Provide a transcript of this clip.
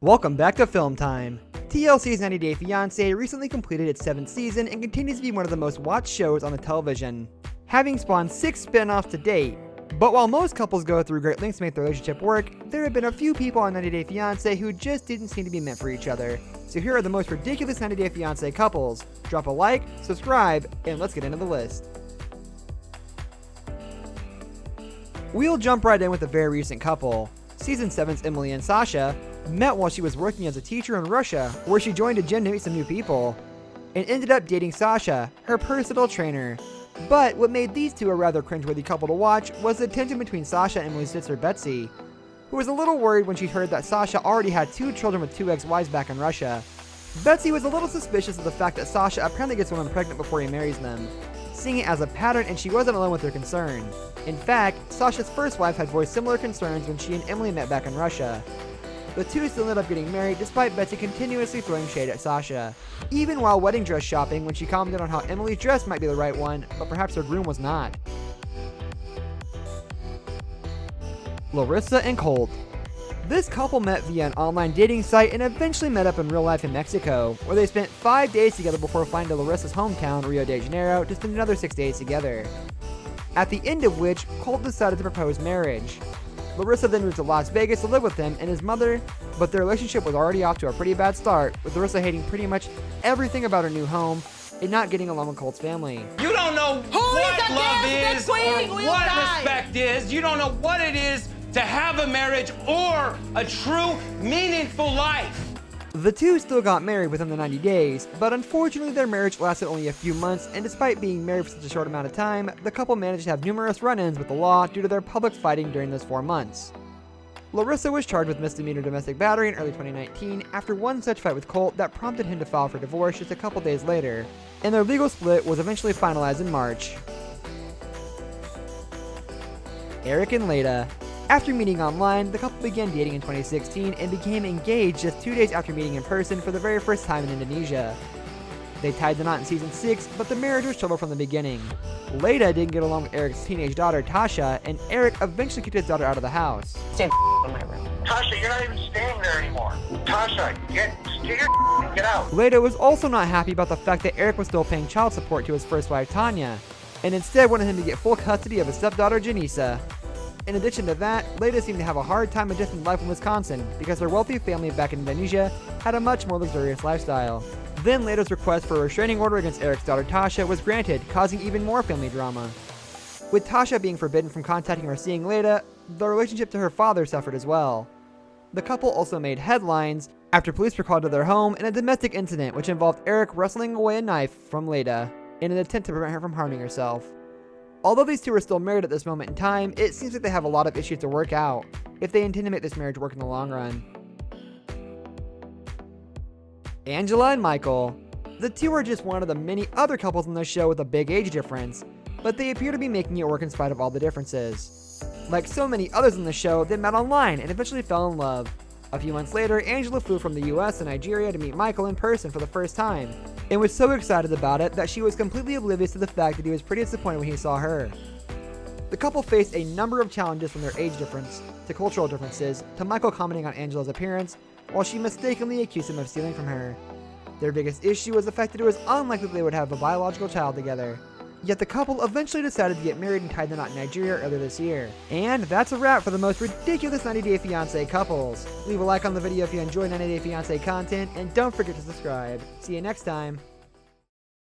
Welcome back to Film Time. TLC's 90 Day Fiance recently completed its 7th season and continues to be one of the most watched shows on the television, having spawned 6 spin-offs to date. But while most couples go through great lengths to make their relationship work, there have been a few people on 90 Day Fiance who just didn't seem to be meant for each other. So here are the most ridiculous 90 Day Fiance couples. Drop a like, subscribe, and let's get into the list. We'll jump right in with a very recent couple. Season 7's Emily and Sasha met while she was working as a teacher in Russia, where she joined a gym to meet some new people, and ended up dating Sasha, her personal trainer. But what made these two a rather cringeworthy couple to watch was the tension between Sasha and Emily's sister Betsy, who was a little worried when she heard that Sasha already had 2 children with 2 ex-wives back in Russia. Betsy was a little suspicious of the fact that Sasha apparently gets women pregnant before he marries them, seeing it as a pattern, and she wasn't alone with her concern. In fact, Sasha's first wife had voiced similar concerns when she and Emily met back in Russia. The two still ended up getting married despite Betsy continuously throwing shade at Sasha, even while wedding dress shopping when she commented on how Emily's dress might be the right one, but perhaps her groom was not. Larissa and Colt. This couple met via an online dating site and eventually met up in real life in Mexico, where they spent 5 days together before flying to Larissa's hometown, Rio de Janeiro, to spend another 6 days together. At the end of which, Colt decided to propose marriage. Larissa then moved to Las Vegas to live with him and his mother, but their relationship was already off to a pretty bad start, with Larissa hating pretty much everything about her new home and not getting along with Colt's family. You don't know what love is or what respect is. You don't know what it is to have a marriage or a true, meaningful life. The two still got married within the 90 days, but unfortunately their marriage lasted only a few months, and despite being married for such a short amount of time, the couple managed to have numerous run-ins with the law due to their public fighting during those 4 months. Larissa was charged with misdemeanor domestic battery in early 2019 after one such fight with Colt that prompted him to file for divorce just a couple days later, and their legal split was eventually finalized in March. Eric and Leda. After meeting online, the couple began dating in 2016 and became engaged just 2 days after meeting in person for the very first time in Indonesia. They tied the knot in season 6, but the marriage was trouble from the beginning. Leda didn't get along with Eric's teenage daughter, Tasha, and Eric eventually kicked his daughter out of the house. Stay in my room. Tasha, you're not even staying there anymore. Tasha, get out. Leda was also not happy about the fact that Eric was still paying child support to his first wife, Tanya, and instead wanted him to get full custody of his stepdaughter, Janisa. In addition to that, Leda seemed to have a hard time adjusting to life in Wisconsin because their wealthy family back in Indonesia had a much more luxurious lifestyle. Then Leda's request for a restraining order against Eric's daughter Tasha was granted, causing even more family drama. With Tasha being forbidden from contacting or seeing Leda, the relationship to her father suffered as well. The couple also made headlines after police were called to their home in a domestic incident which involved Eric wrestling away a knife from Leda in an attempt to prevent her from harming herself. Although these two are still married at this moment in time, it seems like they have a lot of issues to work out if they intend to make this marriage work in the long run. Angela and Michael. The two are just one of the many other couples on the show with a big age difference, but they appear to be making it work in spite of all the differences. Like so many others on the show, they met online and eventually fell in love. A few months later, Angela flew from the US to Nigeria to meet Michael in person for the first time, and was so excited about it that she was completely oblivious to the fact that he was pretty disappointed when he saw her. The couple faced a number of challenges from their age difference, to cultural differences, to Michael commenting on Angela's appearance, while she mistakenly accused him of stealing from her. Their biggest issue was the fact that it was unlikely they would have a biological child together. Yet the couple eventually decided to get married and tied the knot in Nigeria earlier this year. And that's a wrap for the most ridiculous 90 Day Fiancé couples. Leave a like on the video if you enjoy 90 Day Fiancé content, and don't forget to subscribe. See you next time.